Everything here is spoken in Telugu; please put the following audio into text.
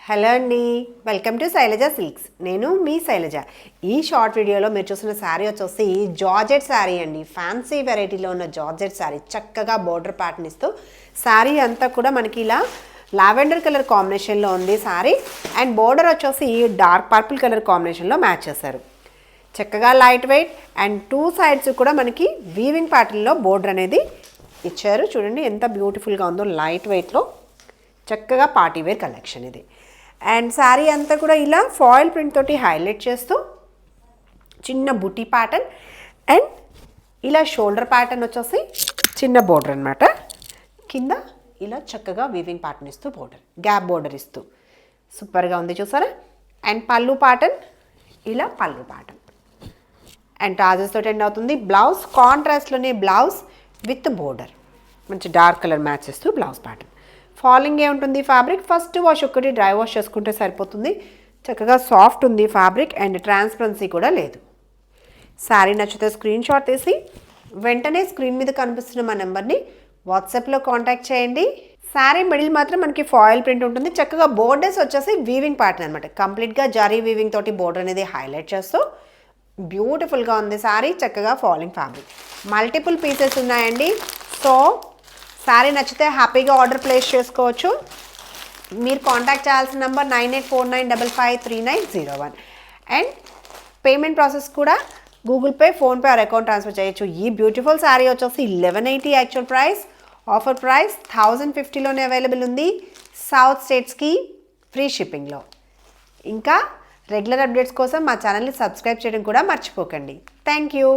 హలో అండి, వెల్కమ్ టు శైలజ సిల్క్స్. నేను మీ శైలజ. ఈ షార్ట్ వీడియోలో మీరు చూసిన శారీ వచ్చేసి జార్జెట్ శారీ అండి. ఫ్యాన్సీ వెరైటీలో ఉన్న జార్జెట్ శారీ, చక్కగా బోర్డర్ ప్యాటర్న్ ఇస్తూ శారీ అంతా కూడా మనకి ఇలా లావెండర్ కలర్ కాంబినేషన్లో ఉంది శారీ. అండ్ బోర్డర్ వచ్చేసి డార్క్ పర్పుల్ కలర్ కాంబినేషన్లో మ్యాచ్ చేశారు. చక్కగా light weight and two sides కూడా మనకి వీవింగ్ ప్యాటర్న్లో బోర్డర్ అనేది ఇచ్చారు. చూడండి ఎంత బ్యూటిఫుల్గా ఉందో, లైట్ వెయిట్లో చక్కగా పార్టీ వేర్ కలెక్షన్ ఇది. అండ్ శారీ అంతా కూడా ఇలా ఫాయిల్ ప్రింట్ తోటి హైలైట్ చేస్తూ చిన్న బుటీ ప్యాటర్న్ అండ్ ఇలా షోల్డర్ ప్యాటర్న్ వచ్చేసి చిన్న బోర్డర్ అనమాట. కింద ఇలా చక్కగా వీవింగ్ ప్యాటర్న్ ఇస్తూ బోర్డర్, గ్యాప్ బోర్డర్ ఇస్తూ సూపర్గా ఉంది చూసారా. అండ్ పళ్ళు ప్యాటర్న్, ఇలా పళ్ళు ప్యాటర్న్ అండ్ టాజెస్ తోటి ఎండ్ అవుతుంది. బ్లౌజ్ కాంట్రాస్ట్లోనే బ్లౌజ్ విత్ బోర్డర్, మంచి డార్క్ కలర్ మ్యాచ్ చేస్తూ బ్లౌజ్ ప్యాటర్న్. ఫాలింగ్ ఏ ఉంటుంది ఫ్యాబ్రిక్, ఫస్ట్ వాష్ ఒకటి డ్రై వాష్ చేసుకుంటే సరిపోతుంది. చక్కగా సాఫ్ట్ ఉంది ఫ్యాబ్రిక్ అండ్ ట్రాన్స్పరెన్సీ కూడా లేదు. శారీ నచ్చితే స్క్రీన్ షాట్ తీసి వెంటనే స్క్రీన్ మీద కనిపిస్తున్న మా నెంబర్ని వాట్సాప్లో కాంటాక్ట్ చేయండి. శారీ మిడిల్ మాత్రం మనకి ఫాయిల్ ప్రింట్ ఉంటుంది. చక్కగా బోర్డర్స్ వచ్చేసి వీవింగ్ ప్యాటర్న్ అనమాట. కంప్లీట్గా జరీ వీవింగ్ తోటి బోర్డర్ అనేది హైలైట్ చేస్తూ బ్యూటిఫుల్గా ఉంది శారీ. చక్కగా ఫాలింగ్ ఫ్యాబ్రిక్, మల్టిపుల్ పీసెస్ ఉన్నాయండి. సో శారీ నచ్చితే హ్యాపీగా ఆర్డర్ ప్లేస్ చేసుకోవచ్చు. మీరు కాంటాక్ట్ చేయాల్సిన నెంబర్ 9849553901. అండ్ పేమెంట్ ప్రాసెస్ కూడా Google Pay, PhonePe or account transfer చేయొచ్చు. ఈ బ్యూటిఫుల్ శారీ వచ్చేసి 1180 యాక్చువల్ ప్రైస్, ఆఫర్ ప్రైస్ 1050లోనే అవైలబుల్ ఉంది. సౌత్ స్టేట్స్కి ఫ్రీ షిప్పింగ్లో. ఇంకా రెగ్యులర్ అప్డేట్స్ కోసం మా ఛానల్ని సబ్స్క్రైబ్ చేయడం కూడా మర్చిపోకండి. Thank you.